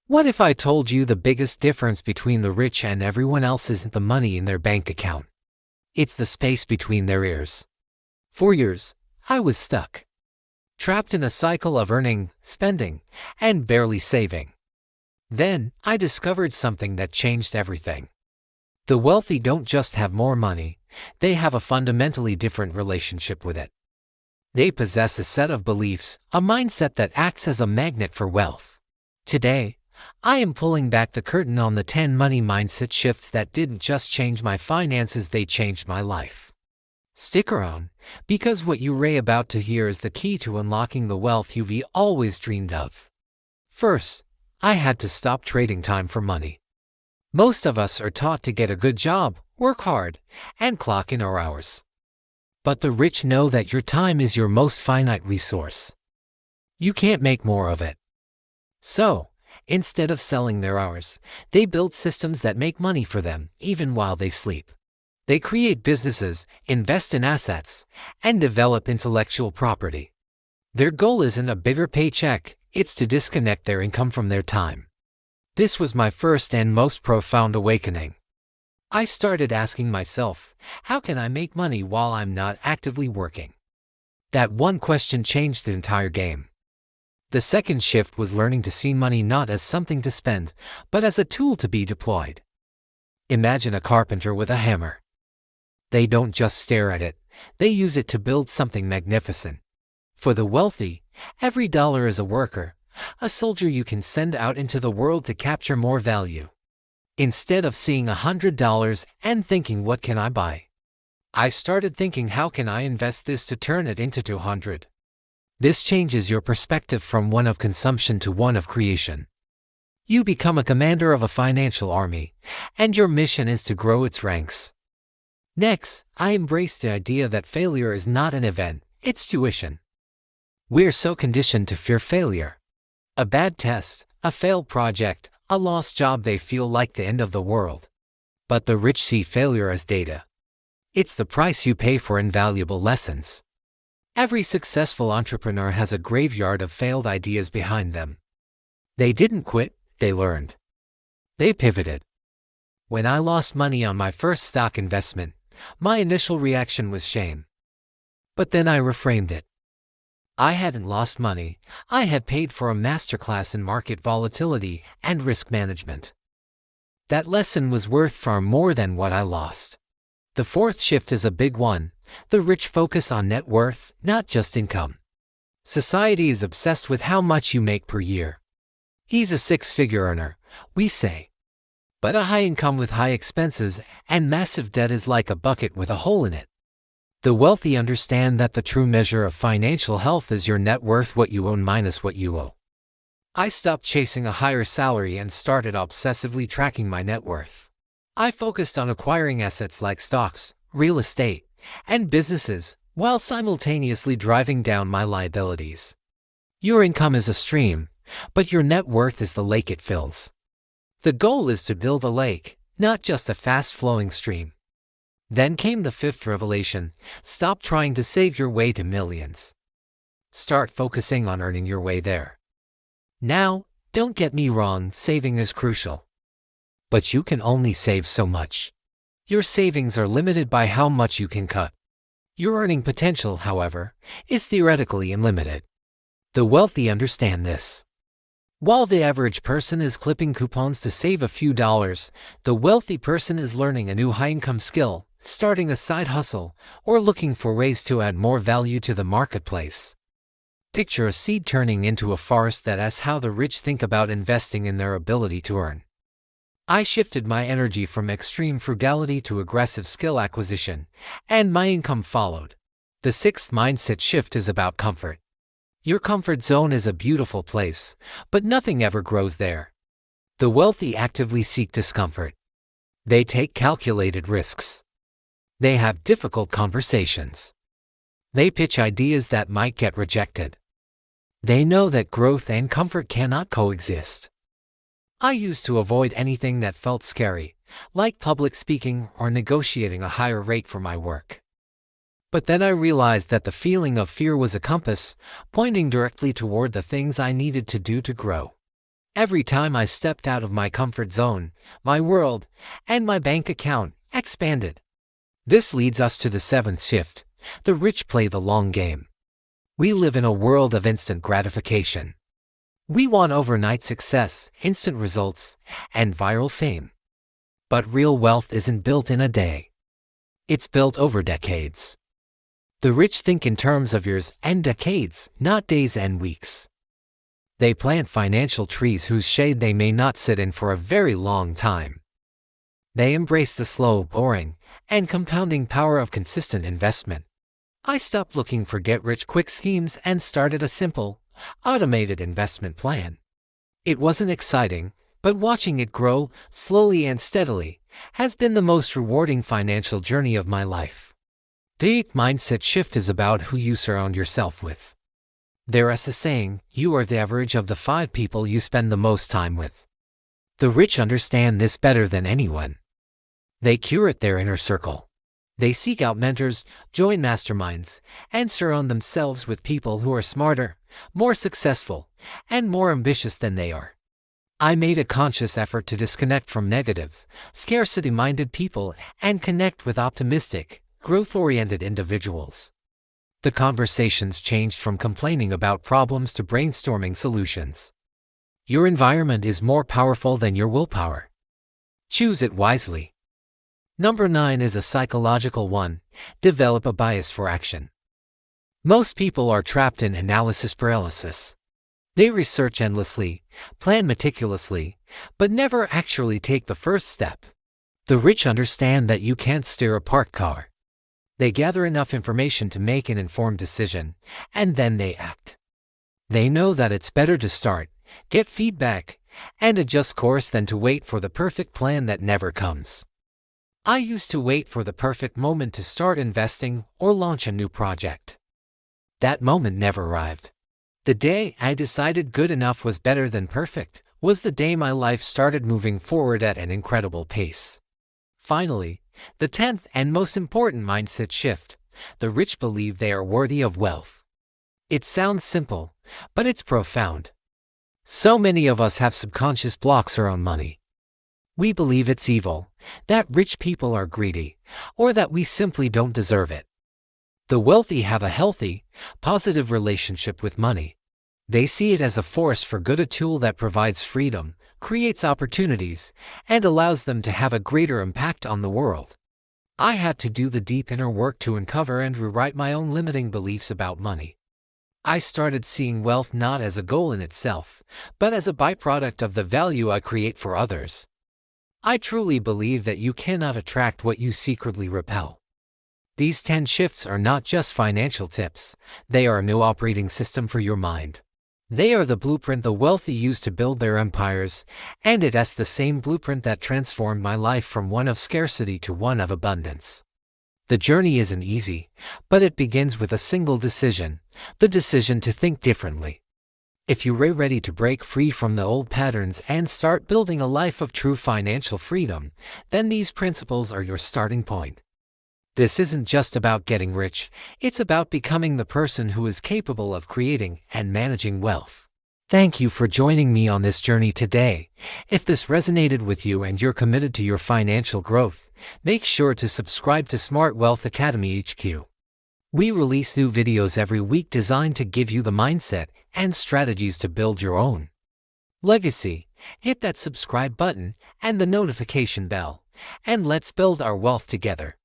What if I told you the biggest difference between the rich and everyone else isn't the money in their bank account? It's the space between their ears. For years, I was stuck, trapped in a cycle of earning, spending, and barely saving. Then, I discovered something that changed everything. The wealthy don't just have more money, they have a fundamentally different relationship with it. They possess a set of beliefs, a mindset that acts as a magnet for wealth. Today, I am pulling back the curtain on the 10 money mindset shifts that didn't just change my finances, they changed my life. Stick around, because what you're about to hear is the key to unlocking the wealth you've always dreamed of. First, I had to stop trading time for money. Most of us are taught to get a good job, work hard, and clock in our hours. But the rich know that your time is your most finite resource. You can't make more of it. So, instead of selling their hours, they build systems that make money for them, even while they sleep. They create businesses, invest in assets, and develop intellectual property. Their goal isn't a bigger paycheck, it's to disconnect their income from their time. This was my first and most profound awakening. I started asking myself, how can I make money while I'm not actively working? That one question changed the entire game. The second shift was learning to see money not as something to spend, but as a tool to be deployed. Imagine a carpenter with a hammer. They don't just stare at it, they use it to build something magnificent. For the wealthy, every dollar is a worker, a soldier you can send out into the world to capture more value. Instead of seeing $100 and thinking, what can I buy? I started thinking, how can I invest this to turn it into 200? This changes your perspective from one of consumption to one of creation. You become a commander of a financial army, and your mission is to grow its ranks. Next, I embraced the idea that failure is not an event, it's tuition. We're so conditioned to fear failure. A bad test, a failed project, a lost job, they feel like the end of the world. But the rich see failure as data. It's the price you pay for invaluable lessons. Every successful entrepreneur has a graveyard of failed ideas behind them. They didn't quit, they learned. They pivoted. When I lost money on my first stock investment, my initial reaction was shame. But then I reframed it. I hadn't lost money, I had paid for a masterclass in market volatility and risk management. That lesson was worth far more than what I lost. The fourth shift is a big one. The rich focus on net worth, not just income. Society is obsessed with how much you make per year. He's a six-figure earner, we say. But a high income with high expenses and massive debt is like a bucket with a hole in it. The wealthy understand that the true measure of financial health is your net worth, what you own minus what you owe. I stopped chasing a higher salary and started obsessively tracking my net worth. I focused on acquiring assets like stocks, real estate, and businesses, while simultaneously driving down my liabilities. Your income is a stream, but your net worth is the lake it fills. The goal is to build a lake, not just a fast-flowing stream. Then came the fifth revelation: stop trying to save your way to millions. Start focusing on earning your way there. Now, don't get me wrong, saving is crucial. But you can only save so much. Your savings are limited by how much you can cut. Your earning potential, however, is theoretically unlimited. The wealthy understand this. While the average person is clipping coupons to save a few dollars, the wealthy person is learning a new high-income skill, starting a side hustle, or looking for ways to add more value to the marketplace. Picture a seed turning into a forest. That's how the rich think about investing in their ability to earn. I shifted my energy from extreme frugality to aggressive skill acquisition, and my income followed. The sixth mindset shift is about comfort. Your comfort zone is a beautiful place, but nothing ever grows there. The wealthy actively seek discomfort. They take calculated risks. They have difficult conversations. They pitch ideas that might get rejected. They know that growth and comfort cannot coexist. I used to avoid anything that felt scary, like public speaking or negotiating a higher rate for my work. But then I realized that the feeling of fear was a compass, pointing directly toward the things I needed to do to grow. Every time I stepped out of my comfort zone, my world and my bank account expanded. This leads us to the seventh shift. The rich play the long game. We live in a world of instant gratification. We want overnight success, instant results, and viral fame. But real wealth isn't built in a day. It's built over decades. The rich think in terms of years and decades, not days and weeks. They plant financial trees whose shade they may not sit in for a very long time. They embrace the slow, boring, and compounding power of consistent investment. I stopped looking for get-rich-quick schemes and started a simple, automated investment plan. It wasn't exciting, but watching it grow, slowly and steadily, has been the most rewarding financial journey of my life. The eighth mindset shift is about who you surround yourself with. There is a saying, you are the average of the 5 people you spend the most time with. The rich understand this better than anyone. They curate their inner circle. They seek out mentors, join masterminds, and surround themselves with people who are smarter, more successful, and more ambitious than they are. I made a conscious effort to disconnect from negative, scarcity-minded people and connect with optimistic, growth-oriented individuals. The conversations changed from complaining about problems to brainstorming solutions. Your environment is more powerful than your willpower. Choose it wisely. Number 9 is a psychological one. Develop a bias for action. Most people are trapped in analysis paralysis. They research endlessly, plan meticulously, but never actually take the first step. The rich understand that you can't steer a parked car. They gather enough information to make an informed decision, and then they act. They know that it's better to start, get feedback, and adjust course than to wait for the perfect plan that never comes. I used to wait for the perfect moment to start investing or launch a new project. That moment never arrived. The day I decided good enough was better than perfect was the day my life started moving forward at an incredible pace. Finally, the 10th and most important mindset shift. The rich believe they are worthy of wealth. It sounds simple, but it's profound. So many of us have subconscious blocks around money. We believe it's evil, that rich people are greedy, or that we simply don't deserve it. The wealthy have a healthy, positive relationship with money. They see it as a force for good, a tool that provides freedom, creates opportunities, and allows them to have a greater impact on the world. I had to do the deep inner work to uncover and rewrite my own limiting beliefs about money. I started seeing wealth not as a goal in itself, but as a byproduct of the value I create for others. I truly believe that you cannot attract what you secretly repel. These 10 shifts are not just financial tips, they are a new operating system for your mind. They are the blueprint the wealthy use to build their empires, and it is the same blueprint that transformed my life from one of scarcity to one of abundance. The journey isn't easy, but it begins with a single decision, the decision to think differently. If you're ready to break free from the old patterns and start building a life of true financial freedom, then these principles are your starting point. This isn't just about getting rich, it's about becoming the person who is capable of creating and managing wealth. Thank you for joining me on this journey today. If this resonated with you and you're committed to your financial growth, make sure to subscribe to Smart Wealth Academy HQ. We release new videos every week designed to give you the mindset and strategies to build your own legacy. Hit that subscribe button and the notification bell, and let's build our wealth together.